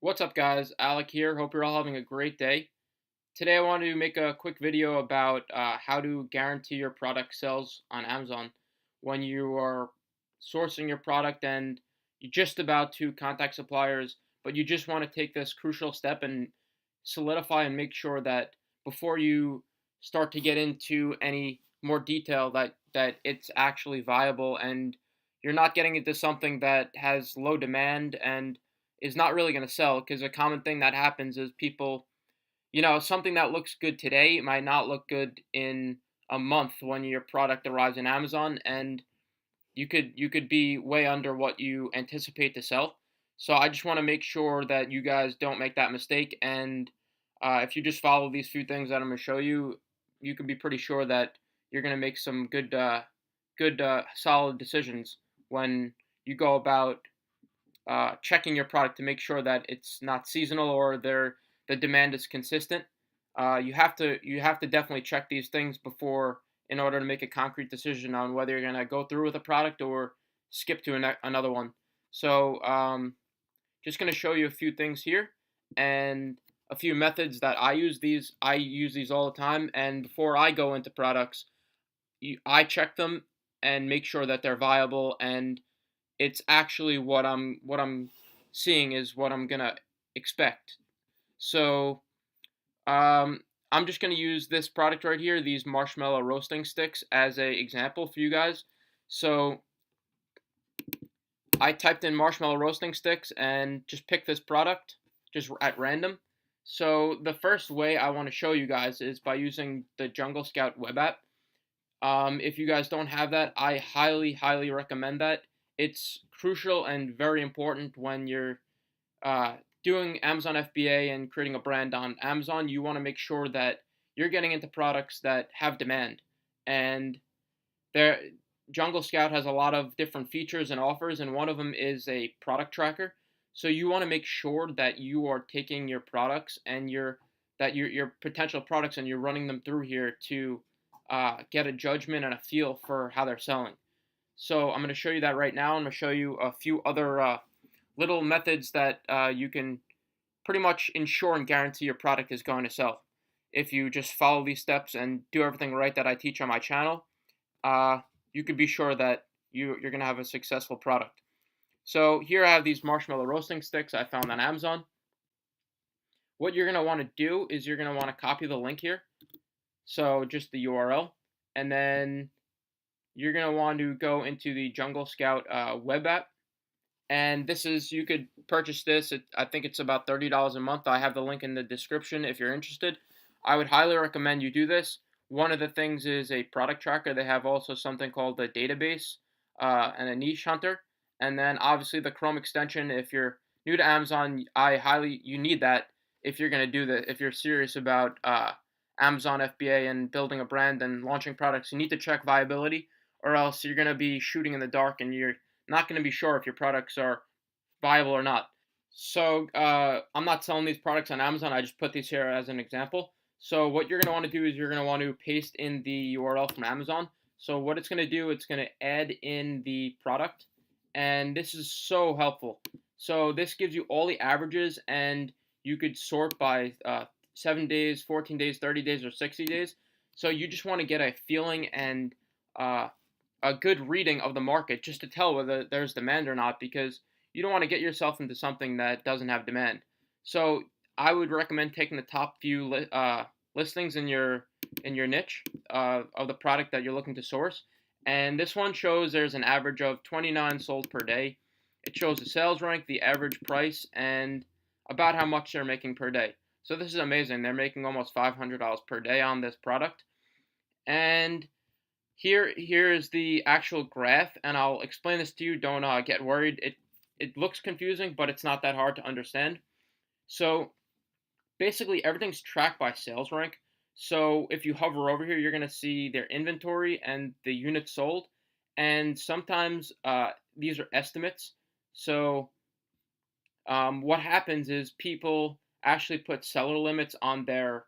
What's up, guys? Alec here. Hope you're all having a great day. Today, I want to make a quick video about how to guarantee your product sells on Amazon when you are sourcing your product and you're just about to contact suppliers, but you just want to take this crucial step and solidify and make sure that before you start to get into any more detail that it's actually viable and you're not getting into something that has low demand and is not really going to sell, because a common thing that happens is people, something that looks good today might not look good in a month when your product arrives in Amazon, and you could be way under what you anticipate to sell. So I just want to make sure that you guys don't make that mistake, and if you just follow these few things that I'm going to show you, you can be pretty sure that you're going to make some good solid decisions when you go about checking your product to make sure that it's not seasonal or the demand is consistent. You have to definitely check these things before, in order to make a concrete decision on whether you're gonna go through with a product or skip to another one. So just gonna show you a few things here and a few methods that I use these all the time. And before I go into products, I check them and make sure that they're viable and it's actually what I'm seeing is what I'm gonna expect. So I'm just gonna use this product right here, these marshmallow roasting sticks, as a example for you guys. So I typed in marshmallow roasting sticks and just picked this product just at random. So the first way I want to show you guys is by using the Jungle Scout web app. If you guys don't have that, I highly, highly recommend that. It's crucial and very important when you're uh, doing Amazon FBA and creating a brand on Amazon. You want to make sure that you're getting into products that have demand. And there, Jungle Scout has a lot of different features and offers, and one of them is a product tracker. So you want to make sure that you are taking your products and your potential products, and you're running them through here to get a judgment and a feel for how they're selling. So I'm going to show you that right now. I'm going to show you a few other little methods that you can pretty much ensure and guarantee your product is going to sell. If you just follow these steps and do everything right that I teach on my channel, uh, you can be sure that you're going to have a successful product. So here I have these marshmallow roasting sticks I found on Amazon. What you're going to want to do is you're going to want to copy the link here. So just the URL, and then you're going to want to go into the Jungle Scout web app. And you could purchase this. I think it's about $30 a month. I have the link in the description if you're interested. I would highly recommend you do this. One of the things is a product tracker. They have also something called the database and a niche hunter. And then obviously the Chrome extension. If you're new to Amazon, you need that if you're going to do that. If you're serious about Amazon FBA and building a brand and launching products, you need to check viability, or else you're going to be shooting in the dark and you're not going to be sure if your products are viable or not. So I'm not selling these products on Amazon. I just put these here as an example. So what you're going to want to do is you're going to want to paste in the URL from Amazon. So what it's going to do, it's going to add in the product. And this is so helpful. So this gives you all the averages, and you could sort by 7 days, 14 days, 30 days, or 60 days. So you just want to get a feeling and a good reading of the market just to tell whether there's demand or not, because you don't want to get yourself into something that doesn't have demand. So I would recommend taking the top few listings in your niche of the product that you're looking to source. And this one shows there's an average of 29 sold per day. It shows the sales rank, the average price, and about how much they're making per day. So this is amazing. They're making almost $500 per day on this product. And here is the actual graph, and I'll explain this to you. Don't get worried. It looks confusing, but it's not that hard to understand. So basically everything's tracked by sales rank. So if you hover over here, you're going to see their inventory and the units sold. And sometimes these are estimates. So what happens is people actually put seller limits on their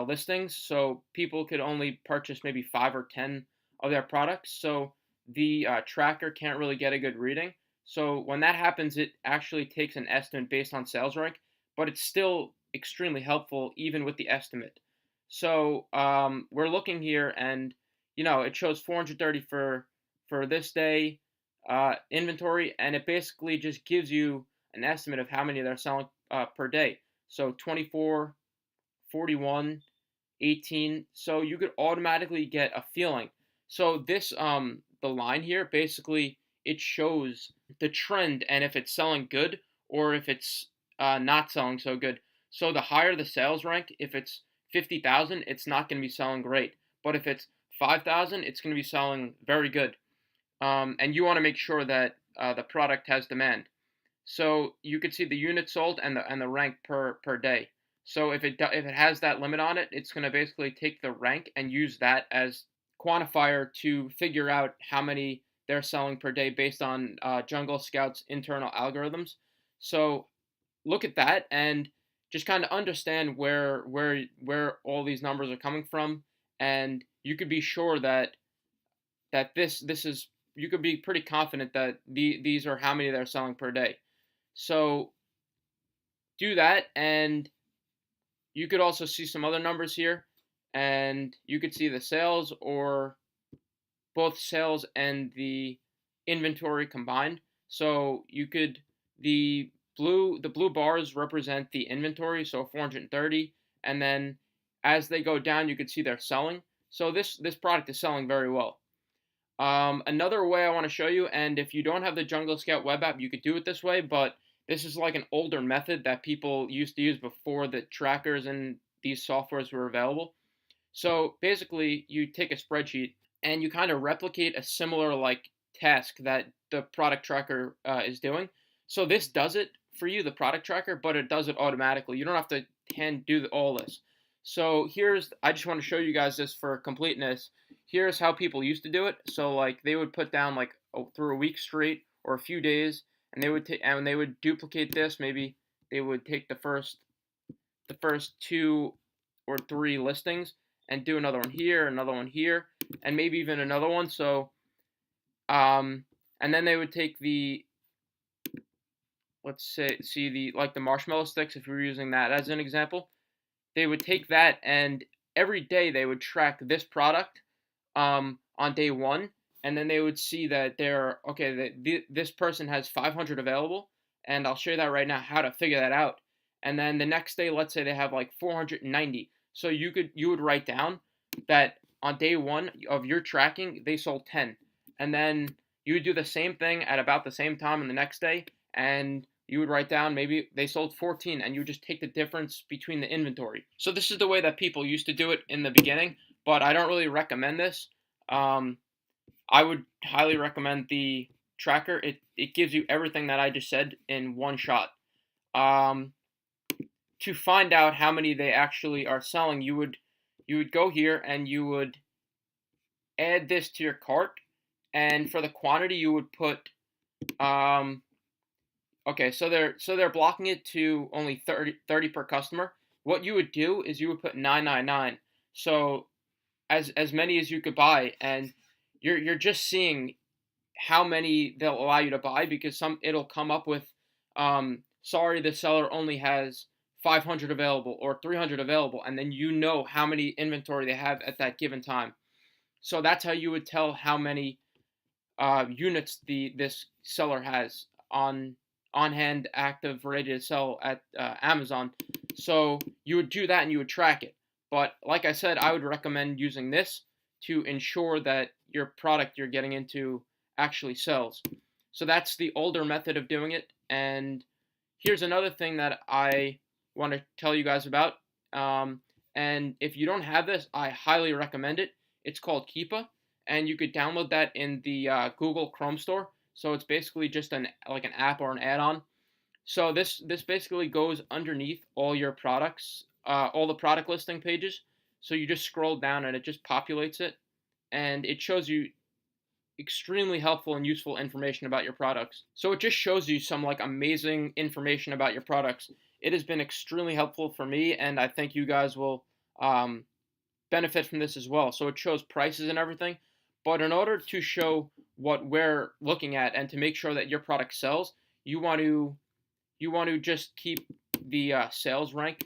listings. So people could only purchase maybe 5 or 10 of their products. So the tracker can't really get a good reading. So when that happens, it actually takes an estimate based on sales rank, but it's still extremely helpful even with the estimate. So we're looking here, and it shows 430 for this day inventory, and it basically just gives you an estimate of how many they're selling per day. So 24, 41, 18. So you could automatically get a feeling. So this the line here, basically it shows the trend and if it's selling good or if it's not selling so good. So the higher the sales rank, if it's 50,000, it's not going to be selling great. But if it's 5,000, it's going to be selling very good. And you want to make sure that the product has demand. So you could see the units sold and the rank per day. So if it has that limit on it, it's going to basically take the rank and use that as quantifier to figure out how many they're selling per day based on Jungle Scout's internal algorithms. So look at that and just kind of understand where all these numbers are coming from, and you could be sure that this is, you could be pretty confident that these are how many they're selling per day. So do that, and you could also see some other numbers here, and you could see the sales or both sales and the inventory combined. So you could, the blue bars represent the inventory, so 430, and then as they go down, you could see they're selling. So this product is selling very well. Another way I want to show you, and if you don't have the Jungle Scout web app, you could do it this way, but this is like an older method that people used to use before the trackers and these softwares were available. So basically, you take a spreadsheet and you kind of replicate a similar like task that the product tracker is doing. So this does it for you, the product tracker, but it does it automatically. You don't have to do all this. So I just want to show you guys this for completeness. Here's how people used to do it. So like they would put down like through a week straight or a few days, and they would duplicate this. Maybe they would take the first 2 or 3 listings and do another one here, and maybe even another one. So and then they would take the, let's see the marshmallow sticks, if we were using that as an example. They would take that, and every day they would track this product on day 1, and then they would see that this person has 500 available, and I'll show you that right now, how to figure that out. And then the next day, let's say they have like 490. So you would write down that on day 1 of your tracking, they sold 10. And then you would do the same thing at about the same time on the next day, and you would write down maybe they sold 14, and you would just take the difference between the inventory. So this is the way that people used to do it in the beginning, but I don't really recommend this. I would highly recommend the tracker. It gives you everything that I just said in one shot. To find out how many they actually are selling, you would go here and you would add this to your cart, and for the quantity you would put okay, so they're blocking it to only 30 per customer. What you would do is you would put 999. So as many as you could buy, and you're just seeing how many they'll allow you to buy, because it'll come up with sorry, the seller only has 500 available or 300 available, and then you know how many inventory they have at that given time. So that's how you would tell how many units this seller has on hand, active, ready to sell at Amazon. So you would do that and you would track it. But like I said, I would recommend using this to ensure that your product you're getting into actually sells. So that's the older method of doing it. And here's another thing that I want to tell you guys about. And if you don't have this, I highly recommend it. It's called Keepa, and you could download that in the Google Chrome store. So it's basically just an app or an add-on. So this basically goes underneath all your products, all the product listing pages. So you just scroll down and it just populates it, and it shows you extremely helpful and useful information about your products. So it just shows you some like amazing information about your products. It has been extremely helpful for me, and I think you guys will benefit from this as well. So it shows prices and everything. But in order to show what we're looking at and to make sure that your product sells, you want to just keep the sales rank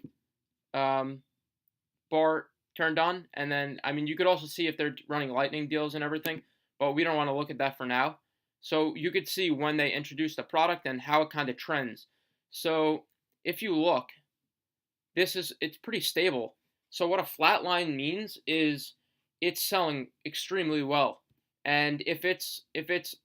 um, bar turned on, and then I mean you could also see if they're running lightning deals and everything, but we don't want to look at that for now. So you could see when they introduce the product and how it kind of trends. So if you look, it's pretty stable. So what a flat line means is it's selling extremely well. And if it's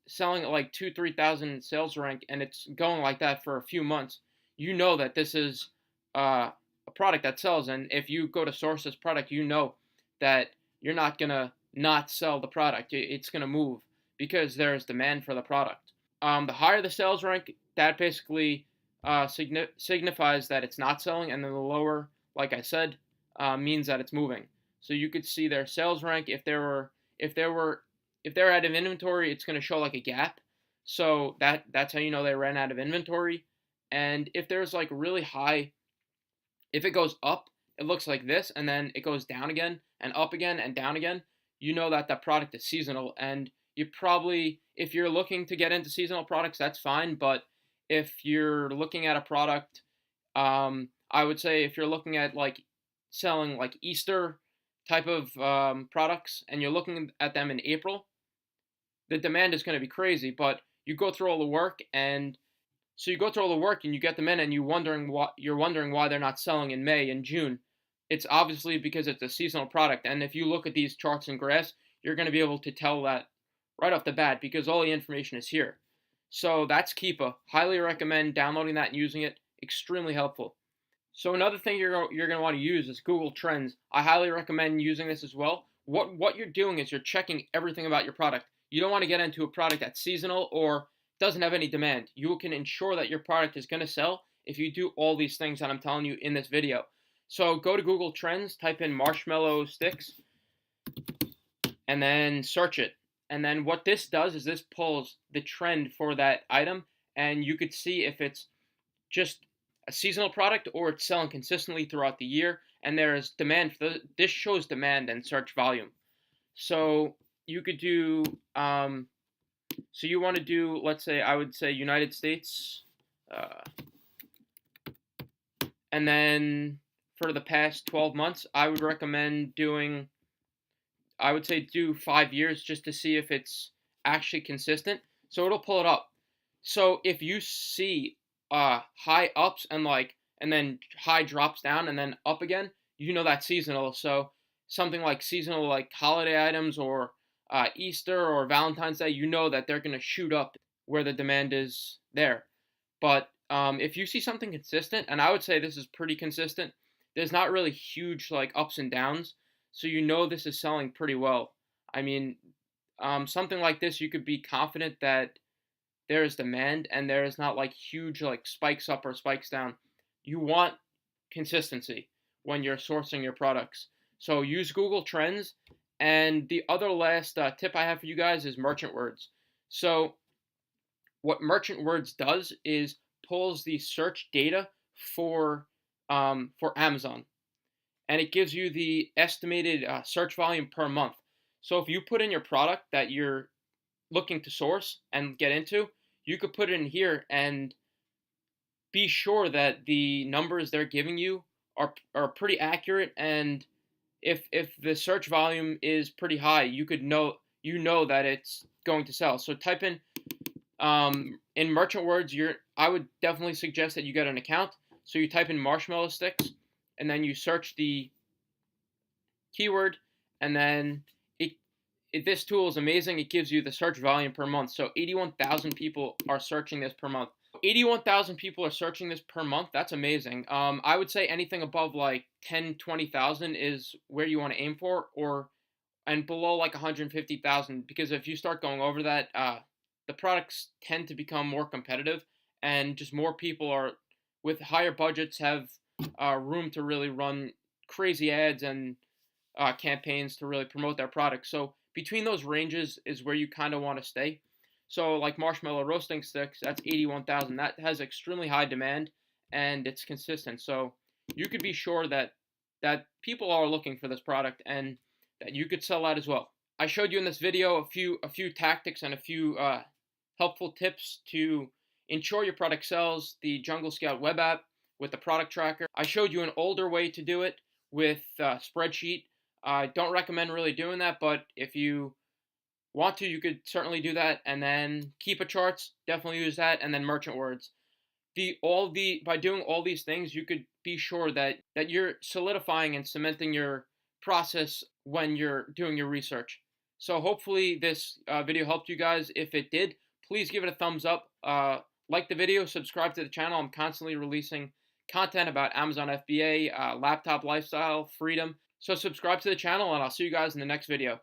selling at like 2-3,000 sales rank and it's going like that for a few months, you know that this is a product that sells. And if you go to source this product, you know that you're not gonna not sell the product. It's gonna move because there's demand for the product. The higher the sales rank, that basically signifies that it's not selling, and then the lower, like I said, means that it's moving. So you could see their sales rank. If they're out of inventory, it's going to show like a gap. So that's how you know they ran out of inventory. And if there's like really high, if it goes up, it looks like this, and then it goes down again and up again and down again. You know that that product is seasonal, and you probably, if you're looking to get into seasonal products, that's fine. But if you're looking at a product, I would say if you're looking at like selling like Easter type of products and you're looking at them in April, the demand is going to be crazy. But you go through all the work, and so you go through all the work and you get them in, and you're wondering why they're not selling in May and June. It's obviously because it's a seasonal product. And if you look at these charts and graphs, you're going to be able to tell that right off the bat because all the information is here. So that's Keepa. Highly recommend downloading that and using it. Extremely helpful. So another thing you're going to want to use is Google Trends. I highly recommend using this as well. What you're doing is you're checking everything about your product. You don't want to get into a product that's seasonal or doesn't have any demand. You can ensure that your product is going to sell if you do all these things that I'm telling you in this video. So go to Google Trends, type in marshmallow sticks, and then search it. And then what this does is this pulls the trend for that item, and you could see if it's just a seasonal product or it's selling consistently throughout the year, and there's demand for this shows demand and search volume. So you could do so you want to do, let's say, I would say United States, and then for the past 12 months I would recommend doing, I would say do 5 years just to see if it's actually consistent. So it'll pull it up. So if you see high ups and then high drops down and then up again, you know that's seasonal. So something like seasonal like holiday items or Easter or Valentine's Day, you know that they're going to shoot up where the demand is there. But if you see something consistent, and I would say this is pretty consistent, there's not really huge like ups and downs, so you know this is selling pretty well. I mean, something like this, you could be confident that there is demand and there is not like huge like spikes up or spikes down. You want consistency when you're sourcing your products. So use Google Trends. And the other last tip I have for you guys is merchant words. So what merchant words does is pulls the search data for Amazon, and it gives you the estimated search volume per month. So if you put in your product that you're looking to source and get into, you could put it in here and be sure that the numbers they're giving you are pretty accurate. And if the search volume is pretty high, you know that it's going to sell. So type in merchant words, I would definitely suggest that you get an account. So you type in marshmallow sticks, and then you search the keyword, and then this tool is amazing. It gives you the search volume per month. So 81,000 people are searching this per month. 81,000 people are searching this per month. That's amazing. I would say anything above like 10, 20,000 is where you want to aim for, and below like 150,000, because if you start going over that, the products tend to become more competitive, and just more people are with higher budgets have room to really run crazy ads and campaigns to really promote their products. So between those ranges is where you kind of want to stay. So like marshmallow roasting sticks, that's 81,000. That has extremely high demand and it's consistent. So you could be sure that people are looking for this product and that you could sell that as well. I showed you in this video a few tactics and a few helpful tips to ensure your product sells. The Jungle Scout web app, with the product tracker. I showed you an older way to do it with spreadsheet. I don't recommend really doing that, but if you want to, you could certainly do that. And then Keepa charts, definitely use that, and then merchant words. By doing all these things, you could be sure that you're solidifying and cementing your process when you're doing your research. So hopefully this video helped you guys. If it did, please give it a thumbs up. Like the video, subscribe to the channel. I'm constantly releasing content about Amazon FBA, laptop lifestyle, freedom. So subscribe to the channel, and I'll see you guys in the next video.